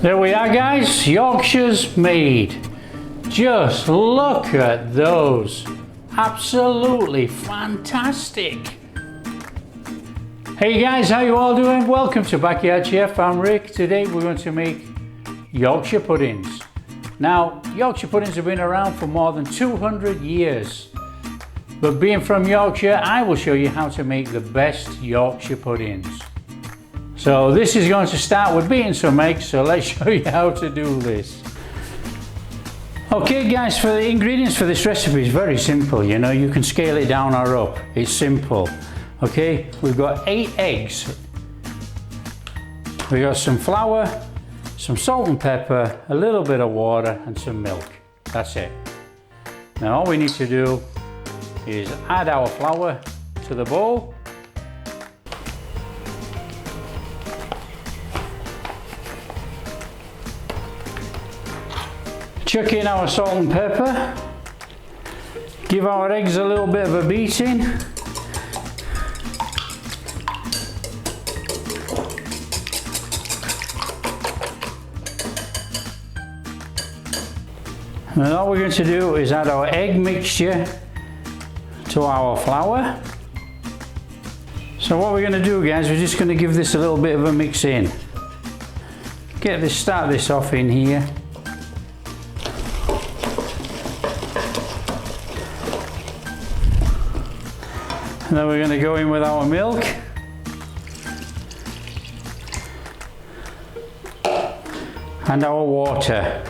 There we are, guys, Yorkshire's made. Just look at those. Absolutely fantastic. Hey guys, how you all doing? Welcome to Backyard Chef. I'm Rick. Today we're going to make Yorkshire puddings. Now, Yorkshire puddings have been around for more than 200 years. But being from Yorkshire, I will show you how to make the best Yorkshire puddings. So this is going to start with beating some eggs, so let's show you how to do this. Okay guys, for the ingredients for this recipe is very simple. You know, you can scale it down or up. It's simple. Okay, we've got 8 eggs. We've got some flour, some salt and pepper, a little bit of water and some milk. That's it. Now all we need to do is add our flour to the bowl. Chuck in our salt and pepper. Give our eggs a little bit of a beating. And all we're going to do is add our egg mixture to our flour. So what we're going to do, guys, we're just going to give this a little bit of a mix in. Start this off in here. And then we're going to go in with our milk. And our water.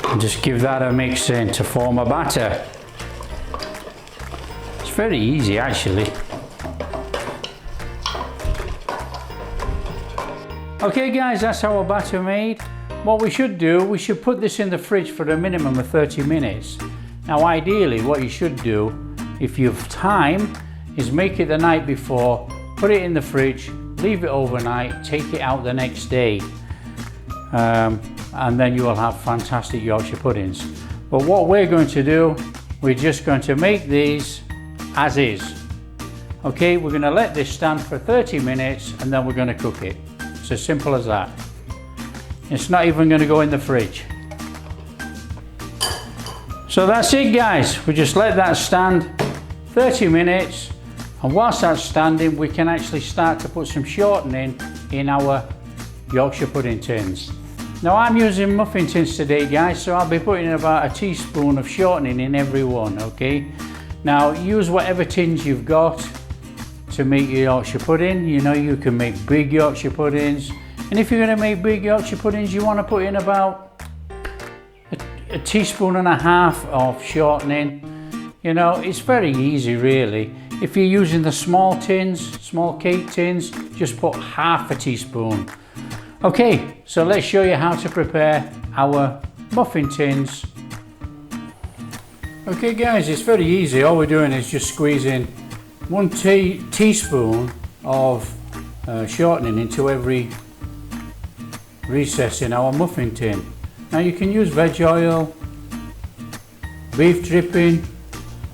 And just give that a mix in to form a batter. It's very easy actually. Okay guys, that's our batter made. What we should do, we should put this in the fridge for a minimum of 30 minutes. Now ideally what you should do, if you have time, is make it the night before, put it in the fridge, leave it overnight, take it out the next day. And then you will have fantastic Yorkshire puddings. But what we're going to do, we're just going to make these as is. Okay, we're going to let this stand for 30 minutes and then we're going to cook it. It's as simple as that. It's not even going to go in the fridge. So that's it guys, we just let that stand 30 minutes, and whilst that's standing we can actually start to put some shortening in our Yorkshire pudding tins. Now I'm using muffin tins today guys, so I'll be putting about a teaspoon of shortening in every one, okay? Now use whatever tins you've got to make your Yorkshire pudding. You know, you can make big Yorkshire puddings, and if you're going to make big Yorkshire puddings you want to put in about a teaspoon and a half of shortening. You know, it's very easy really. If you're using the small tins, small cake tins, just put half a teaspoon. Okay, so let's show you how to prepare our muffin tins. Okay guys, it's very easy. All we're doing is just squeezing 1 teaspoon of shortening into every recess in our muffin tin. Now you can use veg oil, beef dripping.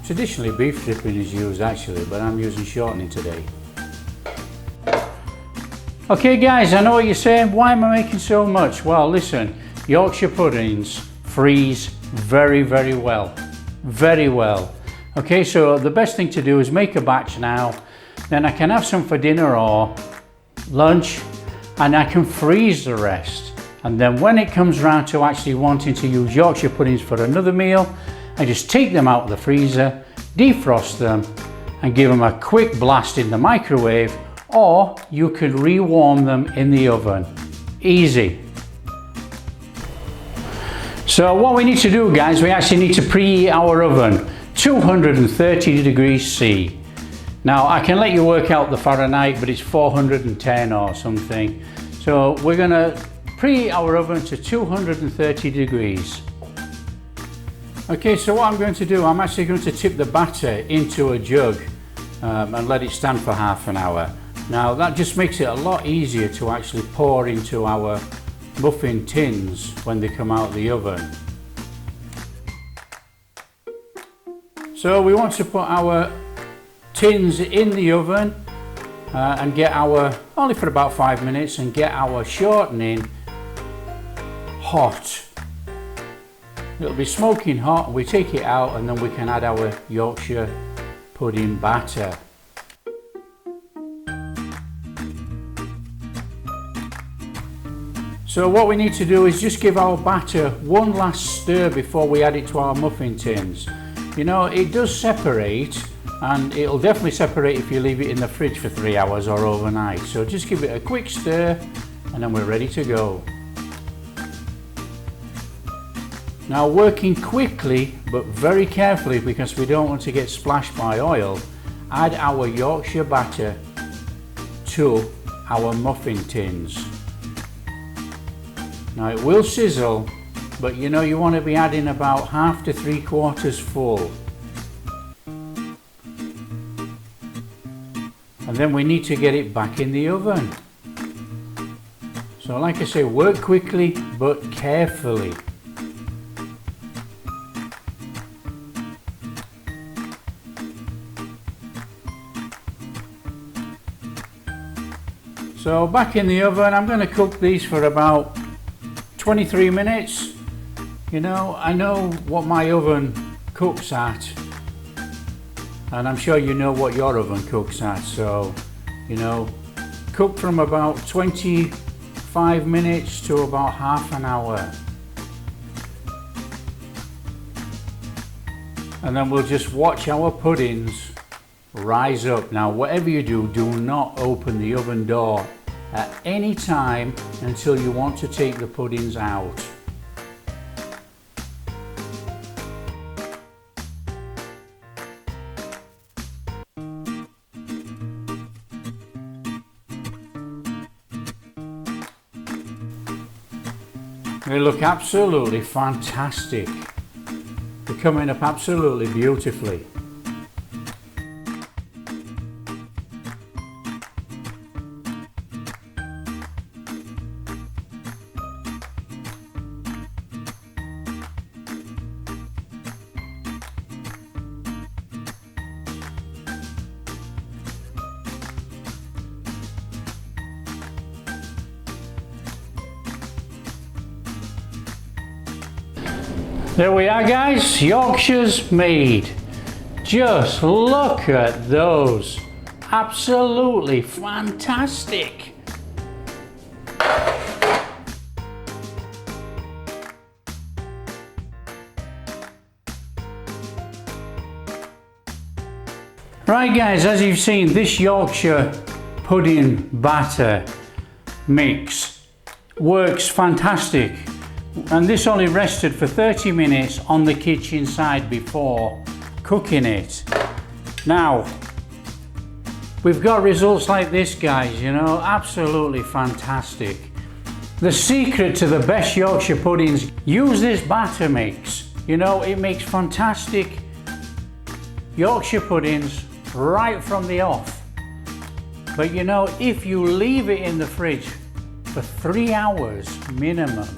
Traditionally beef dripping is used actually, but I'm using shortening today. Okay guys, I know what you're saying, why am I making so much? Well listen, Yorkshire puddings freeze very well. Very well. Okay, so the best thing to do is make a batch now, then I can have some for dinner or lunch, and I can freeze the rest. And then when it comes around to actually wanting to use Yorkshire puddings for another meal, I just take them out of the freezer, defrost them and give them a quick blast in the microwave, or you could rewarm them in the oven. Easy. So what we need to do guys, we actually need to preheat our oven 230 degrees C. Now I can let you work out the Fahrenheit, but it's 410 or something. So we're going to preheat our oven to 230 degrees. Okay, so what I'm going to do, I'm actually going to tip the batter into a jug and let it stand for half an hour. Now that just makes it a lot easier to actually pour into our muffin tins when they come out of the oven. So we want to put our tins in the oven and get our, only for about 5 minutes, and get our shortening hot. It'll be smoking hot, we take it out and then we can add our Yorkshire pudding batter. So what we need to do is just give our batter one last stir before we add it to our muffin tins. You know, it does separate, and it'll definitely separate if you leave it in the fridge for 3 hours or overnight. So just give it a quick stir and then we're ready to go. Now, working quickly but very carefully, because we don't want to get splashed by oil, add our Yorkshire batter to our muffin tins. Now it will sizzle, but you know you want to be adding about half to 3/4 full. And then we need to get it back in the oven. So like I say, work quickly but carefully. So back in the oven, I'm going to cook these for about 23 minutes. You know, I know what my oven cooks at, and I'm sure you know what your oven cooks at. So, you know, cook from about 25 minutes to about half an hour. And then we'll just watch our puddings rise up. Now, whatever you do, do not open the oven door at any time until you want to take the puddings out. They look absolutely fantastic. They're coming up absolutely beautifully. There we are, guys, Yorkshire's made. Just look at those, absolutely fantastic. Right guys, as you've seen, this Yorkshire pudding batter mix works fantastic. And this only rested for 30 minutes on the kitchen side before cooking it. Now, we've got results like this, guys, you know, absolutely fantastic. The secret to the best Yorkshire puddings, use this batter mix. You know, it makes fantastic Yorkshire puddings right from the off. But you know, if you leave it in the fridge for 3 hours minimum,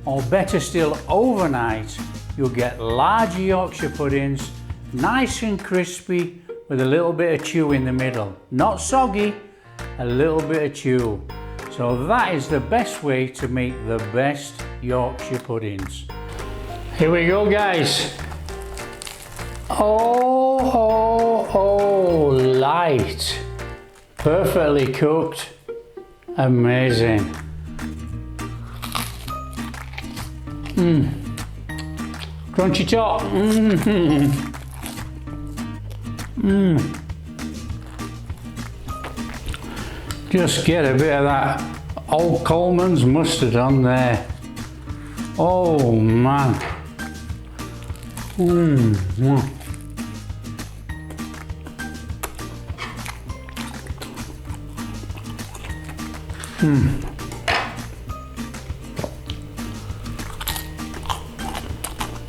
or better still overnight, you'll get large Yorkshire puddings, nice and crispy with a little bit of chew in the middle. Not soggy, a little bit of chew. So that is the best way to make the best Yorkshire puddings. Here we go, guys. Oh, light. Perfectly cooked. Amazing. Crunchy top. Just get a bit of that old Coleman's mustard on there. Oh man.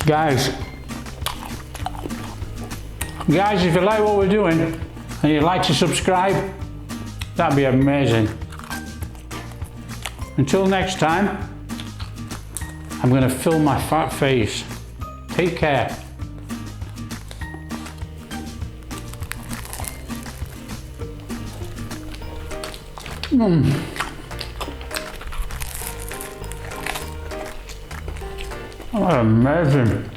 Guys, if you like what we're doing and you'd like to subscribe, that'd be amazing. Until next time, I'm going to fill my fat face. Take care. Oh, amazing.